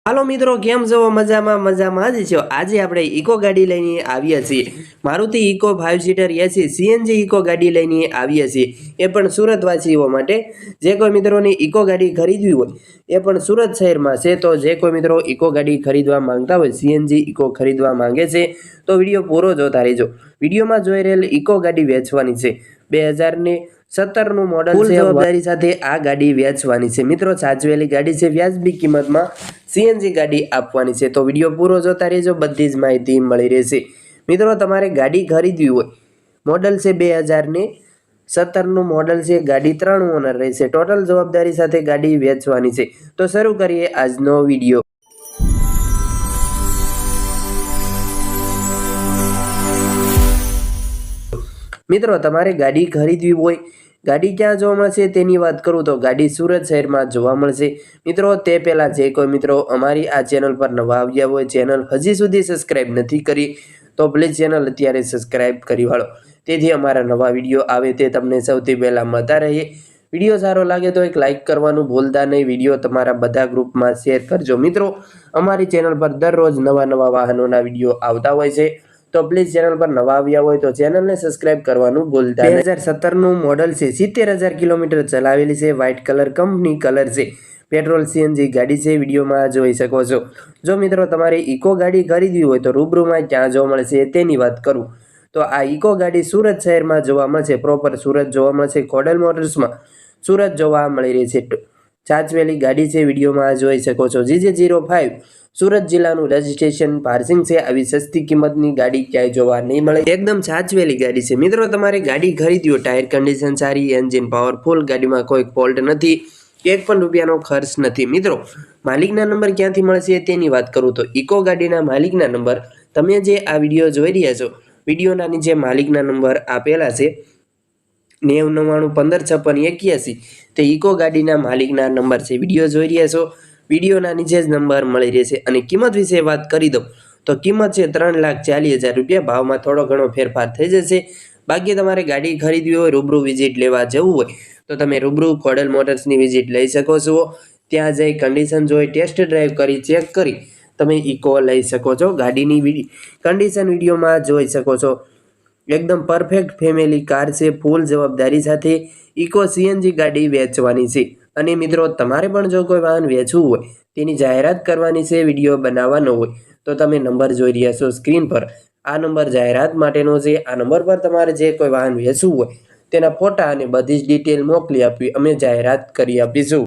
હાલો મિત્રો, કેમ છો? મજામાં જ છો। આજે આપણે ઇકો ગાડી લઈને આવ્યા છીએ। Maruti Eeco 5 seater AC CNG Eeco ગાડી લઈને આવ્યા છીએ, એ પણ સુરતવાસીઓ માટે। જે કોઈ મિત્રોની ઇકો ગાડી ખરીદવી હોય એ પણ સુરત શહેરમાં છે, તો જે કોઈ મિત્રો ઇકો ગાડી ખરીદવા માંગતા હોય, સીએનજી ઇકો ખરીદવા માંગે છે તો વિડીયો પૂરો જોતા રહેજો। વિડીયોમાં જોઈ રહેલ ઇકો ગાડી વેચવાની છે। 2017નું મોડલ છે। જવાબદારી સાથે આ ગાડી વેચવાની છે મિત્રો। સાચવેલી ગાડી છે, વ્યાજબી કિંમતમાં સીએનજી ગાડી આપવાની છે, તો વિડીયો પૂરો જોતા રહેજો, બધી જ માહિતી મળી રહેશે। મિત્રો તમારે ગાડી ખરીદવી હોય, મોડલ છે 2017નું મોડલ છે, ગાડી 3 ઓનર રહેશે, ટોટલ જવાબદારી સાથે ગાડી વેચવાની છે। તો શરૂ કરીએ આજનો વિડીયો। મિત્રો તમારે ગાડી ખરીદવી હોય, ગાડી ક્યાં જોવા મળશે તેની વાત કરું તો ગાડી સુરત શહેરમાં જોવા મળશે। મિત્રો તે પહેલાં જે કોઈ મિત્રો અમારી આ ચેનલ પર નવા આવ્યા હોય, ચેનલ હજી સુધી સબસ્ક્રાઈબ નથી કરી તો પ્લીઝ ચેનલ અત્યારે સબસ્ક્રાઈબ કરી વાળો, તેથી અમારા નવા વિડીયો આવે તે તમને સૌથી પહેલાં મળતા રહે। વિડીયો સારો લાગે તો એક લાઇક કરવાનું ભૂલતા નહીં। વિડીયો તમારા બધા ગ્રુપમાં શેર કરજો। મિત્રો અમારી ચેનલ પર દરરોજ નવા વાહનોના વિડીયો આવતા હોય છે, તો પ્લીઝ ચેનલ પર નવા આવ્યા હોય તો ચેનલને સબસ્ક્રાઇબ કરવાનું ભૂલતા નહીં। 2017નું મોડલ છે, 70,000 કિલોમીટર ચલાવેલી છે, વ્હાઇટ કલર કંપની કલર છે, પેટ્રોલ સીએનજી ગાડી છે, વિડીયોમાં જોઈ શકો છો। જો મિત્રો તમારે ઇકો ગાડી ખરીદવી હોય તો રૂબરૂમાં ક્યાં જોવા મળશે તેની વાત કરું તો આ ઇકો ગાડી સુરત શહેરમાં જોવા મળશે, પ્રોપર સુરત જોવા મળશે, ખોડલ મોટર્સમાં સુરત જોવા મળી રહી છે। સાચવેલી ગાડી છે, વિડીયોમાં જોઈ શકો છો। GJ05 સુરત જિલ્લાનું રજિસ્ટ્રેશન, પાર્સિંગ છે। આવી સસ્તી કિંમતની ગાડી ક્યાંય જોવા નહીં મળે, એકદમ સાચવેલી ગાડી છે। મિત્રો તમારે ગાડી ખરીદ્યો, ટાયર કન્ડિશન સારી, એન્જિન પાવરફુલ, ગાડીમાં કોઈ ફોલ્ટ નથી, એક પણ રૂપિયાનો ખર્ચ નથી। મિત્રો માલિકના નંબર ક્યાંથી મળશે તેની વાત કરું તો ઇકો ગાડીના માલિકના નંબર તમે જે આ વિડીયો જોઈ રહ્યા છો, વિડીયોના નીચે માલિકના નંબર આપેલા છે, 90 99 15 56 81, તે ઇકો ગાડીના માલિકના નંબર છે। વિડીયો જોઈ રહ્યા છો, વિડીયોના નીચે જ નંબર મળી રહેશે। અને કિંમત વિશે વાત કરી દઉં તો કિંમત છે 3,40,000 રૂપિયા, ભાવમાં થોડો ઘણો ફેરફાર થઈ જશે। બાકી તમારે ગાડી ખરીદવી હોય, રૂબરૂ વિઝિટ લેવા જવું હોય તો તમે રૂબરૂ ખોડલ મોટર્સની વિઝિટ લઈ શકો છો। ત્યાં જઈ કન્ડિશન જોઈ, ટેસ્ટ ડ્રાઈવ કરી, ચેક કરી તમે ઇકો લઈ શકો છો। ગાડીની કન્ડિશન વિડીયોમાં જોઈ શકો છો, એકદમ પરફેક્ટ ફેમિલી કાર છે, ફૂલ જવાબદારી સાથે ઇકો સીએનજી ગાડી વેચવાની છે। અને મિત્રો તમારે પણ જો કોઈ વાહન વેચવું હોય, તેની જાહેરાત કરવાની છે, વિડીયો બનાવવાનો હોય તો તમે નંબર જોઈ રહ્યા છો સ્ક્રીન પર, આ નંબર જાહેરાત માટેનો છે। આ નંબર પર તમારે જે કોઈ વાહન વેચવું હોય તેના ફોટા અને બધી જ ડિટેલ મોકલી આપવી, અમે જાહેરાત કરી આપીશું।